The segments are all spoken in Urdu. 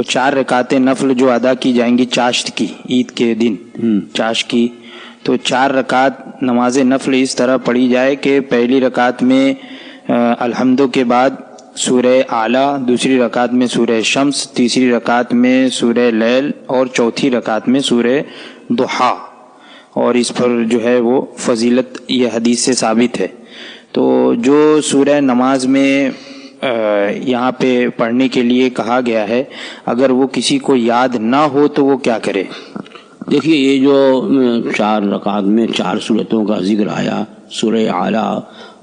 وہ 4 رکعتیں نفل جو ادا کی جائیں گی چاشت کی، عید کے دن چاشت کی، تو 4 رکعت نماز نفل اس طرح پڑھی جائے کہ پہلی رکعت میں الحمد کے بعد سورہ اعلیٰ، دوسری رکعت میں سورہ شمس، تیسری رکعت میں سورہ لیل اور چوتھی رکعت میں سورہ ضحیٰ، اور اس پر جو ہے وہ فضیلت یہ حدیث سے ثابت ہے۔ تو جو سورہ نماز میں یہاں پہ پڑھنے کے لیے کہا گیا ہے، اگر وہ کسی کو یاد نہ ہو تو وہ کیا کرے؟ دیکھیے، یہ جو 4 رکعت میں 4 صورتوں کا ذکر آیا، سورہ اعلیٰ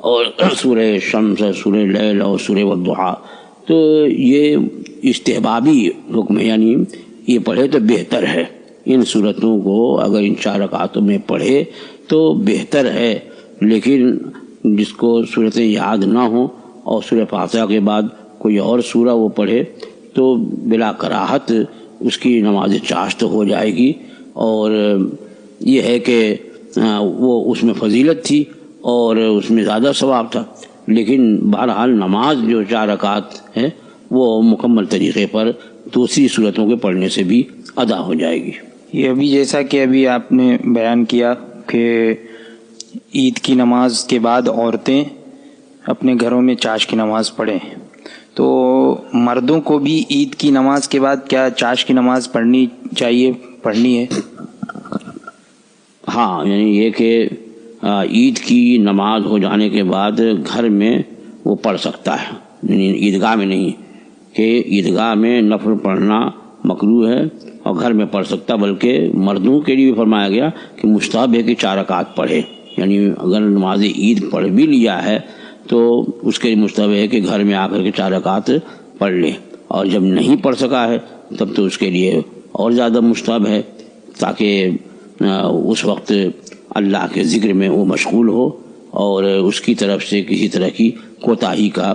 اور سورہ شمس، سورہ لیل اور سورہ والضحیٰ، تو یہ استحبابی حکم ہے، یعنی یہ پڑھے تو بہتر ہے۔ ان صورتوں کو اگر ان 4 رکعتوں میں پڑھے تو بہتر ہے، لیکن جس کو صورتیں یاد نہ ہوں اور سورہ فاتحہ کے بعد کوئی اور سورہ وہ پڑھے تو بلا کراہت اس کی نماز چاشت ہو جائے گی، اور یہ ہے کہ وہ اس میں فضیلت تھی اور اس میں زیادہ ثواب تھا، لیکن بہرحال نماز جو 4 رکعت ہے وہ مکمل طریقے پر دوسری صورتوں کے پڑھنے سے بھی ادا ہو جائے گی۔ یہ ابھی جیسا کہ ابھی آپ نے بیان کیا کہ عید کی نماز کے بعد عورتیں اپنے گھروں میں چاشت کی نماز پڑھیں، تو مردوں کو بھی عید کی نماز کے بعد کیا چاشت کی نماز پڑھنی چاہیے، پڑھنی ہے؟ ہاں، یعنی یہ کہ عید کی نماز ہو جانے کے بعد گھر میں وہ پڑھ سکتا ہے، یعنی عیدگاہ میں نہیں، کہ عیدگاہ میں نفل پڑھنا مکروہ ہے اور گھر میں پڑھ سکتا، بلکہ مردوں کے لیے بھی فرمایا گیا کہ مستحب ہے کہ 4 رکعت پڑھے، یعنی اگر نماز عید پڑھ بھی لیا ہے تو اس کے لیے مستحب ہے کہ گھر میں آ کر کے 4 رکعت پڑھ لے، اور جب نہیں پڑھ سکا ہے تب تو اس کے لیے اور زیادہ مستحب ہے، تاکہ اس وقت اللہ کے ذکر میں وہ مشغول ہو اور اس کی طرف سے کسی طرح کی کوتاہی کا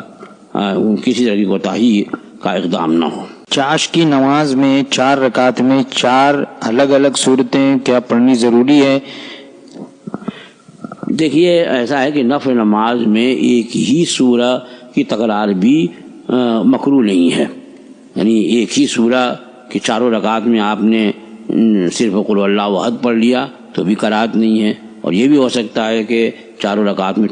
اقدام نہ ہو۔ چاشت کی نماز میں 4 رکعت میں 4 الگ الگ صورتیں کیا پڑھنی ضروری ہے؟ دیکھیے، ایسا ہے کہ نفل نماز میں ایک ہی سورہ کی تکرار بھی مکروہ نہیں ہے، یعنی ایک ہی سورہ کہ 4 رکعت میں آپ نے صرف قل اللہ احد پڑھ لیا تو بھی قرات نہیں ہے، اور یہ بھی ہو سکتا ہے کہ 4 رکعت میں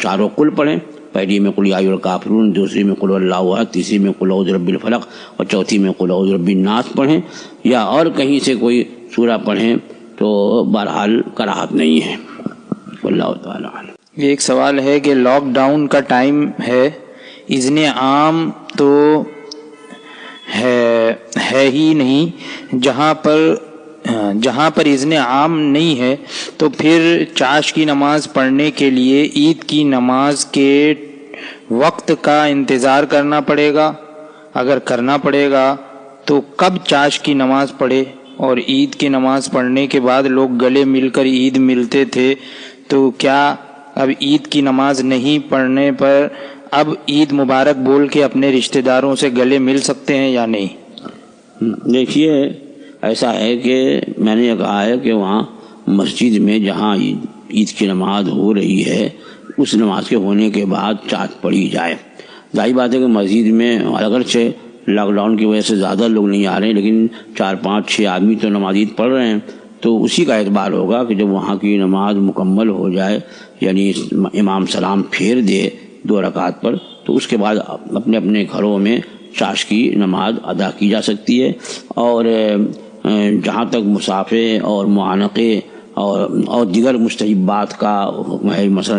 4 قل پڑھیں، پہلی میں قل یا ایھا الکافرون، دوسری میں قل اللہ احد، تیسری میں قل اعوذ برب الفلق اور چوتھی میں قل اعوذ برب الناس پڑھیں، یا اور کہیں سے کوئی سورہ پڑھیں تو بہرحال کراہت نہیں ہے، واللہ تعالی اعلم۔ یہ ایک سوال ہے کہ لاک ڈاؤن کا ٹائم ہے، اذن عام تو ہے ہی نہیں، جہاں پر اذن عام نہیں ہے تو پھر چاشت کی نماز پڑھنے کے لیے عید کی نماز کے وقت کا انتظار کرنا پڑے گا؟ اگر کرنا پڑے گا تو کب چاشت کی نماز پڑھے؟ اور عید کی نماز پڑھنے کے بعد لوگ گلے مل کر عید ملتے تھے، تو کیا اب عید کی نماز نہیں پڑھنے پر اب عید مبارک بول کے اپنے رشتہ داروں سے گلے مل سکتے ہیں یا نہیں؟ دیکھیے، ایسا ہے کہ میں نے یہ کہا ہے کہ وہاں مسجد میں جہاں عید کی نماز ہو رہی ہے اس نماز کے ہونے کے بعد چاشت پڑھی جائے۔ ظاہر بات ہے کہ مسجد میں اگرچہ لاک ڈاؤن کی وجہ سے زیادہ لوگ نہیں آ رہے ہیں، لیکن 4 5 6 آدمی تو نماز عید پڑھ رہے ہیں، تو اسی کا اعتبار ہوگا کہ جب وہاں کی نماز مکمل ہو جائے، یعنی امام سلام پھیر دے 2 رکعت پر، تو اس کے بعد اپنے اپنے گھروں میں چاشت کی نماز ادا کی جا سکتی ہے۔ اور جہاں تک مسافے اور معانقے اور دیگر مستحبات کا حکم ہے، مثلا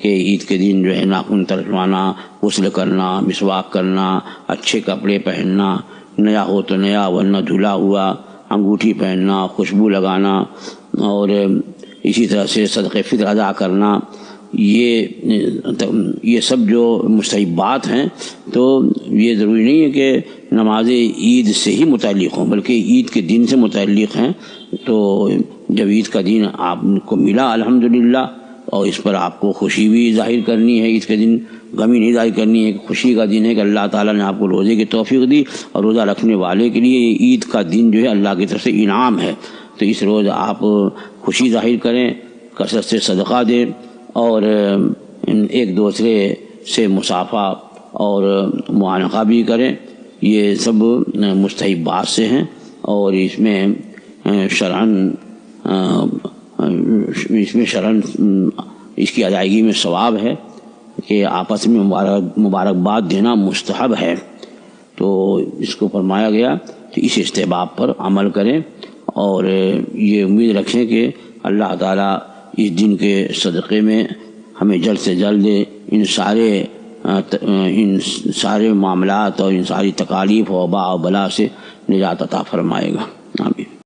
کہ عید کے دن جو ہے ناخن ترشوانا، غسل کرنا، مسواک کرنا، اچھے کپڑے پہننا، نیا ہو تو نیا ورنہ دھلا ہوا، انگوٹھی پہننا، خوشبو لگانا، اور اسی طرح سے صدقہ فطر ادا کرنا، یہ سب جو مستحبات ہیں، تو یہ ضروری نہیں ہے کہ نماز عید سے ہی متعلق ہوں، بلکہ عید کے دن سے متعلق ہیں۔ تو جب عید کا دن آپ کو ملا الحمدللہ، اور اس پر آپ کو خوشی بھی ظاہر کرنی ہے، عید کے دن غمی نہیں ظاہر کرنی ہے، خوشی کا دن ہے کہ اللہ تعالیٰ نے آپ کو روزے کی توفیق دی، اور روزہ رکھنے والے کے لیے عید کا دن جو ہے اللہ کی طرف سے انعام ہے، تو اس روز آپ خوشی ظاہر کریں، کثرت سے صدقہ دیں، اور ایک دوسرے سے مصافحہ اور معانقہ بھی کریں، یہ سب مستحبات سے ہیں، اور اس میں شرعاً اس کی ادائیگی میں ثواب ہے کہ آپس میں مبارکباد دینا مستحب ہے۔ تو اس کو فرمایا گیا کہ اس استحباب پر عمل کریں، اور یہ امید رکھیں کہ اللہ تعالیٰ اس دن کے صدقے میں ہمیں جلد سے جلد ان سارے معاملات اور ان ساری تکالیف و وبا و بلا سے نجات عطا فرمائے گا۔